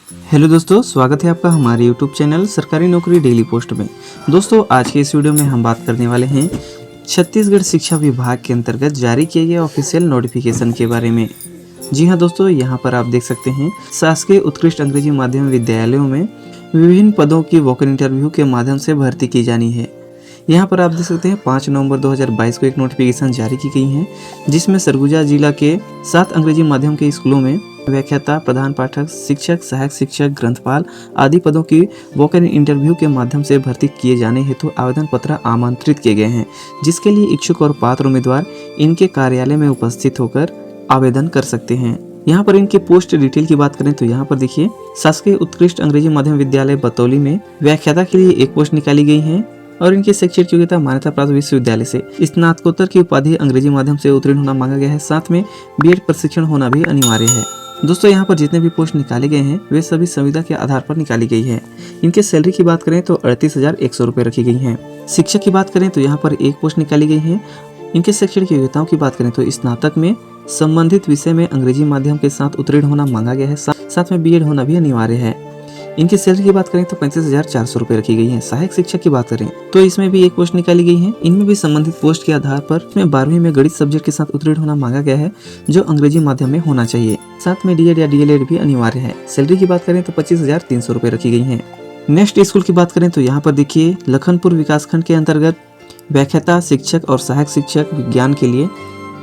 Hello दोस्तों, स्वागत है आपका हमारे यूट्यूब चैनल सरकारी नौकरी डेली पोस्ट में। दोस्तों, आज के इस वीडियो में हम बात करने वाले हैं छत्तीसगढ़ शिक्षा विभाग के अंतर्गत जारी किए गए ऑफिशियल नोटिफिकेशन के बारे में। जी हाँ दोस्तों, यहाँ पर आप देख सकते हैं शासकीय उत्कृष्ट अंग्रेजी माध्यम विद्यालयों में विभिन्न पदों की वॉक इन इंटरव्यू के माध्यम से भर्ती की जानी है। यहाँ पर आप देख सकते हैं 5 नवंबर 2022 को एक नोटिफिकेशन जारी की गई है, जिसमें सरगुजा जिला के 7 अंग्रेजी माध्यम के स्कूलों में व्याख्याता, प्रधान पाठक, शिक्षक, सहायक शिक्षक, ग्रंथपाल आदि पदों की वॉक इन इंटरव्यू के माध्यम से भर्ती किए जाने हेतु आवेदन पत्र आमंत्रित किए गए हैं, जिसके लिए इच्छुक और पात्र उम्मीदवार इनके कार्यालय में उपस्थित होकर आवेदन कर सकते हैं। यहाँ पर इनके पोस्ट डिटेल की बात करें तो यहाँ पर देखिए, शासकीय उत्कृष्ट अंग्रेजी माध्यम विद्यालय बतौली में व्याख्याता के लिए एक पोस्ट निकाली गई है और इनकी शैक्षणिक योग्यता मान्यता प्राप्त विश्वविद्यालय से स्नातकोत्तर की उपाधि अंग्रेजी माध्यम से उत्तीर्ण होना मांगा गया है। साथ में बीएड प्रशिक्षण होना भी अनिवार्य है। दोस्तों, यहाँ पर जितने भी पोस्ट निकाले गए हैं वे सभी संविदा के आधार पर निकाली गई है। इनके सैलरी की बात करें तो 38,100 रुपये रखी गई है। शिक्षक की बात करें तो यहाँ पर एक पोस्ट निकाली गई है। इनके शैक्षणिक योग्यताओं की बात करें तो स्नातक में संबंधित विषय में अंग्रेजी माध्यम के साथ उत्तीर्ण होना मांगा गया है। साथ में बीएड होना भी अनिवार्य है। इनकी सैलरी की बात करें तो 35,400 रुपये रखी गई है। सहायक शिक्षक की बात करें तो इसमें भी एक पोस्ट निकाली गई है। इनमें भी संबंधित पोस्ट के आधार पर इसमें 12वीं में गणित सब्जेक्ट के साथ उत्तीर्ण होना मांगा गया है, जो अंग्रेजी माध्यम में होना चाहिए। साथ में डीएड या डीएलएड भी अनिवार्य है। सैलरी की बात करें तो 25,300 रुपये रखी गई है। नेक्स्ट स्कूल की बात करें तो यहाँ पर देखिए, लखनपुर विकासखंड के अंतर्गत व्याख्याता, शिक्षक और सहायक शिक्षक विज्ञान के लिए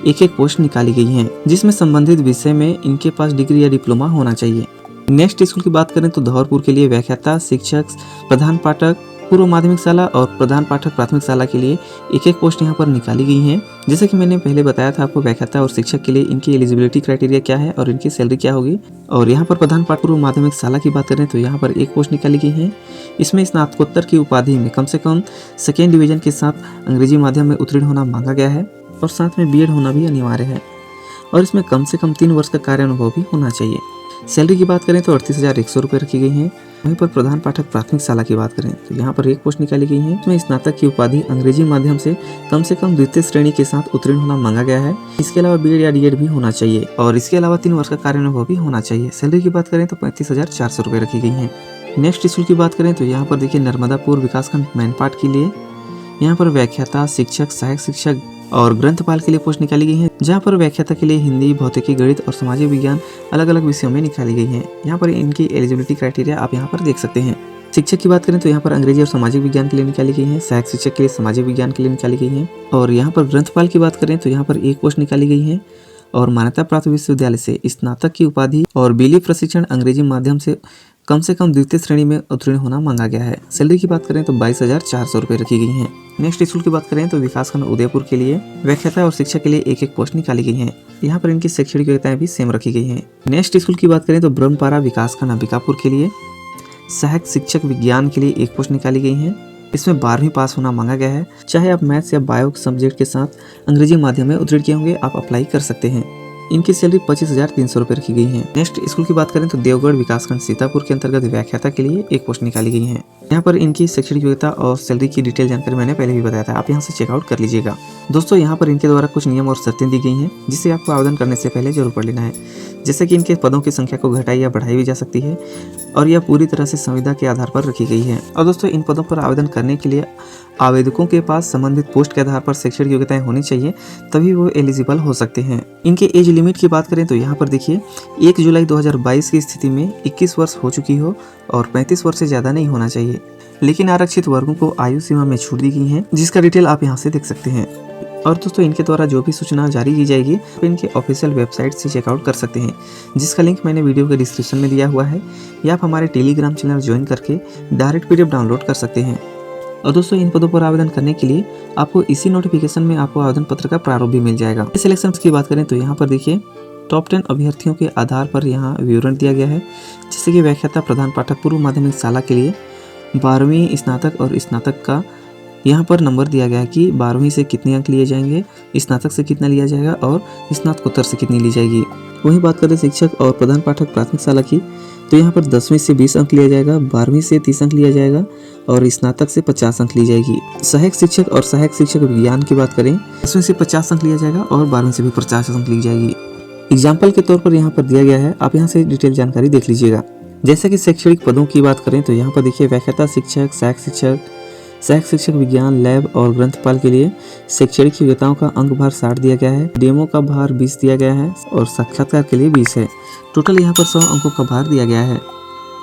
एक पोस्ट निकाली गई है, जिसमें संबंधित विषय में इनके पास डिग्री या डिप्लोमा होना चाहिए। नेक्स्ट स्कूल की बात करें तो धौरपुर के लिए व्याख्याता, शिक्षक, प्रधान पाठक पूर्व माध्यमिक शाला और प्रधान पाठक प्राथमिक शाला के लिए एक पोस्ट यहाँ पर निकाली गई है। जैसे कि मैंने पहले बताया था आपको, व्याख्याता और शिक्षक के लिए इनकी एलिजिबिलिटी क्राइटेरिया क्या है और इनकी सैलरी क्या होगी। और यहाँ पर प्रधान पाठक पूर्व माध्यमिक शाला की बात करें तो यहाँ पर एक पोस्ट निकाली गई है। इसमें स्नातकोत्तर की उपाधि में कम से कम 2nd डिवीजन के साथ अंग्रेजी माध्यम में उत्तीर्ण होना मांगा गया है और साथ में बीएड होना भी अनिवार्य है और इसमें कम से कम 3 वर्ष का कार्य अनुभव भी होना चाहिए। सैलरी की बात करें तो 38,100 रुपये रखी गई है। वहीं पर प्रधान पाठक प्राथमिक शाला की बात करें तो यहाँ पर एक पोस्ट निकाली गई है। इसमें स्नातक की उपाधि अंग्रेजी माध्यम से कम 2य श्रेणी के साथ उत्तीर्ण होना मांगा गया है। इसके अलावा बीएड या डीएड भी होना चाहिए और इसके अलावा 3 वर्ष का कार्य अनुभव भी होना चाहिए। सैलरी की बात करें तो 35,400 रुपये रखी गई है। नेक्स्ट स्कूल की बात करें तो यहाँ पर देखिए, नर्मदापुर विकासखंड मैनपाट के लिए यहाँ पर व्याख्याता, शिक्षक, सहायक शिक्षक और ग्रंथपाल के लिए पोस्ट निकाली गई है, जहां पर व्याख्याता के लिए हिंदी, भौतिकी, गणित और सामाजिक विज्ञान अलग अलग विषयों में निकाली गई है। यहाँ पर इनकी एलिजिबिलिटी क्राइटेरिया आप यहाँ पर देख सकते हैं। शिक्षक की बात करें तो यहाँ पर अंग्रेजी और सामाजिक विज्ञान के लिए निकाली गई है। सहायक शिक्षक के लिए सामाजिक विज्ञान के लिए निकाली गई है। और यहाँ पर ग्रंथपाल की बात करें तो यहाँ पर एक पोस्ट निकाली गई है और मान्यता प्राप्त विश्वविद्यालय से स्नातक की उपाधि और बीली प्रशिक्षण अंग्रेजी माध्यम से कम 2य श्रेणी में उत्तीर्ण होना मांगा गया है। सैलरी की बात करें तो 22,400 रुपये रखी गई है। नेक्स्ट स्कूल की बात करें तो विकासखंड उदयपुर के लिए व्याख्याता और शिक्षक के लिए एक पोस्ट निकाली गई है। यहाँ पर इनकी शैक्षणिक योग्यताएं भी सेम रखी गई हैं। नेक्स्ट स्कूल की बात करें तो ब्रह्मपारा विकासखंड अंबिकापुर के लिए सहायक शिक्षक विज्ञान के लिए एक पोस्ट निकाली गई है। इसमें 12वीं पास होना मांगा गया है। चाहे आप मैथ्स या बायो सब्जेक्ट के साथ अंग्रेजी माध्यम में उत्तीर्ण किए होंगे, आप अप्लाई कर सकते हैं। इनकी सैलरी 25,300 रुपये रखी गई है। नेक्स्ट स्कूल की बात करें तो देवगढ़ विकासखंड सीतापुर के अंतर्गत व्याख्याता के लिए एक पोस्ट निकाली गई है। यहाँ पर इनकी शैक्षणिक योग्यता और सैलरी की डिटेल जानकारी मैंने पहले भी बताया था, आप यहाँ से चेकआउट कर लीजिएगा। दोस्तों, यहाँ पर इनके द्वारा कुछ नियम और शर्तें दी गई हैं, जिसे आपको आवेदन करने से पहले जरूर पढ़ लेना है। जैसे कि इनके पदों की संख्या को घटाई या बढ़ाई भी जा सकती है और यह पूरी तरह से संविदा के आधार पर रखी गई है। और दोस्तों, इन पदों पर आवेदन करने के लिए आवेदकों के पास संबंधित पोस्ट के आधार पर शैक्षणिक योग्यताएं होनी चाहिए, तभी वो एलिजिबल हो सकते हैं। इनके एज लिमिट की बात करें तो यहाँ पर देखिए, 1 जुलाई 2022 की स्थिति में 21 वर्ष हो चुकी हो और 35 वर्ष से ज़्यादा नहीं होना चाहिए। लेकिन आरक्षित वर्गों को आयु सीमा में छूट दी गई है, जिसका डिटेल आप यहाँ से देख सकते हैं। और दोस्तों, इनके द्वारा जो भी सूचना जारी की जाएगी तो इनके ऑफिशियल वेबसाइट से चेकआउट कर सकते हैं, जिसका लिंक मैंने वीडियो के डिस्क्रिप्शन में दिया हुआ है, या आप हमारे टेलीग्राम चैनल ज्वाइन करके डायरेक्ट पीडीएफ डाउनलोड कर सकते हैं। और दोस्तों, इन पदों पर आवेदन करने के लिए आपको इसी नोटिफिकेशन में आपको आवेदन पत्र का प्रारूप भी मिल जाएगा। सिलेक्शन की बात करें तो यहाँ पर देखिए, टॉप 10 अभ्यर्थियों के आधार पर यहाँ विवरण दिया गया है। जैसे कि व्याख्याता, प्रधान पाठक पूर्व माध्यमिक शाला के लिए 12वीं, स्नातक और स्नातक का यहाँ पर नंबर दिया गया है कि 12वीं से कितने अंक लिए जाएंगे, स्नातक से कितना लिया जाएगा और स्नातकोत्तर से कितनी ली जाएगी। वहीं बात करें शिक्षक और प्रधान पाठक प्राथमिक शाला की तो यहाँ पर 10वीं से 20 अंक लिया जाएगा, 12वीं से 30 अंक लिया जाएगा और स्नातक से 50 अंक ली जाएगी। सहायक शिक्षक और सहायक शिक्षक विज्ञान की बात करें, 10वीं से 50 अंक लिया जाएगा और 12वीं से भी 50 अंक ली जाएगी। एग्जाम्पल के तौर पर यहाँ पर दिया गया है, आप यहाँ से डिटेल जानकारी देख लीजिएगा। जैसे कि शैक्षणिक पदों की बात करें तो यहाँ पर देखिए व्याख्याता शिक्षक, सहायक शिक्षक विज्ञान, लैब और ग्रंथपाल के लिए शैक्षणिक योग्यताओं का अंक भार 60 दिया गया है, डेमो का भार 20 दिया गया है और साक्षात्कार के लिए 20 है। टोटल यहाँ पर 100 अंकों का भार दिया गया है।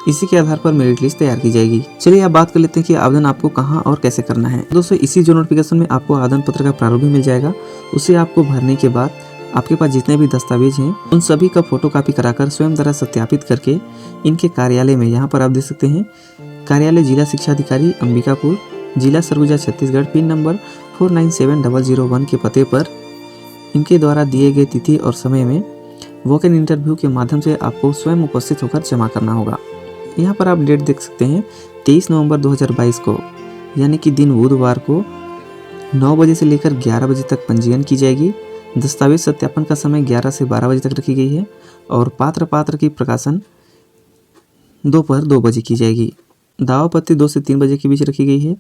इसी के आधार पर मेरिट लिस्ट तैयार की जाएगी। चलिए अब बात कर लेते हैं कि आवेदन आपको कहां और कैसे करना है। दोस्तों इसी जो नोटिफिकेशन में आपको आवेदन पत्र का प्रारूप भी मिल जाएगा। उसे आपको भरने के बाद आपके पास जितने भी दस्तावेज हैं उन सभी का फोटोकॉपी कराकर स्वयं द्वारा सत्यापित करके इनके कार्यालय में, यहाँ पर आप देख सकते हैं कार्यालय जिला शिक्षा अधिकारी अंबिकापुर, जिला सरगुजा छत्तीसगढ़, पिन नंबर 497001 के पते पर इनके द्वारा दिए गए तिथि और समय में वॉक इन इंटरव्यू के माध्यम से आपको स्वयं उपस्थित होकर जमा करना होगा। यहाँ पर आप डेट देख सकते हैं 23 नवंबर 2022 को, यानी कि दिन बुधवार को 9 बजे से लेकर 11 बजे तक पंजीयन की जाएगी। दस्तावेज सत्यापन का समय 11 से 12 बजे तक रखी गई है और पात्र की प्रकाशन दोपहर 2 बजे की जाएगी। दावापत्ति 2 से 3 बजे के बीच रखी गई है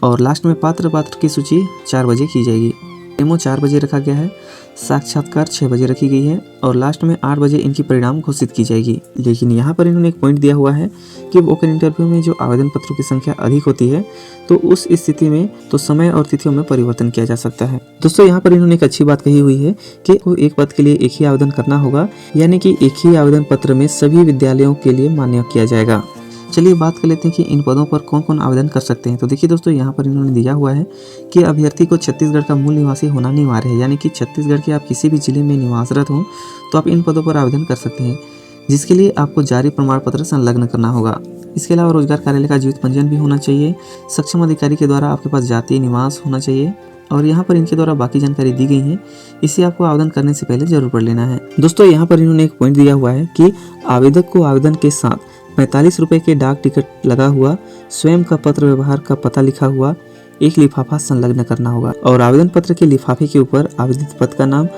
और लास्ट में पात्र की सूची 4 बजे की जाएगी। डेमो 4 बजे रखा गया है, साक्षात्कार 6 बजे रखी गई है और लास्ट में 8 बजे इनकी परिणाम घोषित की जाएगी। लेकिन यहाँ पर इन्होंने एक पॉइंट दिया हुआ है कि वॉक इन इंटरव्यू में जो आवेदन पत्रों की संख्या अधिक होती है तो उस स्थिति में तो समय और तिथियों में परिवर्तन किया जा सकता है। दोस्तों यहाँ पर इन्होंने एक अच्छी बात कही हुई है कि एक पद के लिए एक ही आवेदन करना होगा, यानी कि एक ही आवेदन पत्र में सभी विद्यालयों के लिए मान्य किया जाएगा। चलिए बात कर लेते हैं कि इन पदों पर कौन कौन आवेदन कर सकते हैं। तो देखिए दोस्तों यहाँ पर इन्होंने दिया हुआ है कि अभ्यर्थी को छत्तीसगढ़ का मूल निवासी होना अनिवार्य है, यानी कि छत्तीसगढ़ के आप किसी भी जिले में निवासरत हों तो आप इन पदों पर आवेदन कर सकते हैं, जिसके लिए आपको जारी प्रमाण पत्र संलग्न करना होगा। इसके अलावा रोजगार कार्यालय का जीवित पंजीयन भी होना चाहिए, सक्षम अधिकारी के द्वारा आपके पास जातीय निवास होना चाहिए और यहाँ पर इनके द्वारा बाकी जानकारी दी गई है, इसे आपको आवेदन करने से पहले जरूर पढ़ लेना है। दोस्तों यहाँ पर इन्होंने एक पॉइंट दिया हुआ है कि आवेदक को आवेदन के साथ 45 रुपये के डाक टिकट लगा हुआ स्वयं का पत्र व्यवहार का पता लिखा हुआ एक लिफाफा संलग्न करना होगा और आवेदन पत्र के लिफाफे के ऊपर आवेदित पद का नाम,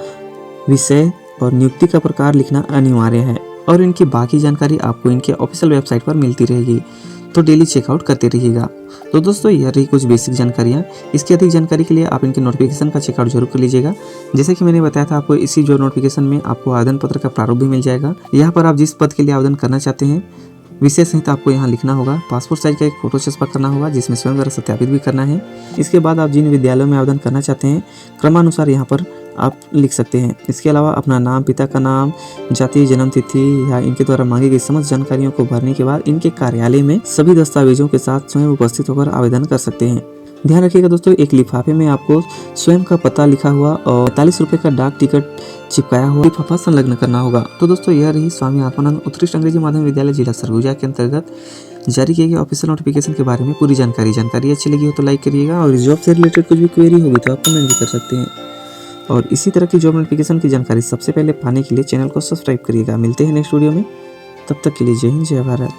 विषय और नियुक्ति का प्रकार लिखना अनिवार्य है और इनकी बाकी जानकारी आपको इनके ऑफिशियल वेबसाइट पर मिलती रहेगी, तो डेली चेकआउट करते रहिएगा। तो दोस्तों यह रही कुछ बेसिक जानकारियाँ। इसकी अधिक जानकारी के लिए आप इनके नोटिफिकेशन का चेकआउट जरूर कर लीजिएगा। जैसे कि मैंने बताया था आपको इसी जो नोटिफिकेशन में आपको आवेदन पत्र का प्रारूप भी मिल जाएगा। यहाँ पर आप जिस पद के लिए आवेदन करना चाहते हैं विषय सहित आपको यहाँ लिखना होगा, पासपोर्ट साइज का एक फोटो छपा करना होगा जिसमें स्वयं द्वारा सत्यापित भी करना है। इसके बाद आप जिन विद्यालयों में आवेदन करना चाहते हैं क्रमानुसार यहाँ पर आप लिख सकते हैं। इसके अलावा अपना नाम, पिता का नाम, जाति, जन्म तिथि या इनके द्वारा मांगी गई समस्त जानकारियों को भरने के बाद इनके कार्यालय में सभी दस्तावेजों के साथ स्वयं उपस्थित होकर आवेदन कर सकते हैं। ध्यान रखिएगा दोस्तों, एक लिफाफे में आपको स्वयं का पता लिखा हुआ और 45 रुपये का डाक टिकट चिपकाया हुआ लिफाफा संलग्न करना होगा। तो दोस्तों यह रही स्वामी आत्मानंद उत्कृष्ट अंग्रेजी माध्यमिक विद्यालय जिला सरगुजा के अंतर्गत जारी किए गए ऑफिशियल नोटिफिकेशन के बारे में पूरी जानकारी अच्छी लगी हो तो लाइक करिएगा और इस जॉब से रिलेटेड कुछ भी क्वेरी होगी तो आप कमेंट भी कर सकते हैं और इसी तरह की जॉब नोटिफिकेशन की जानकारी सबसे पहले पाने के लिए चैनल को सब्सक्राइब करिएगा। मिलते हैं नेक्स्ट वीडियो में, तब तक के लिए जय हिंद, जय भारत।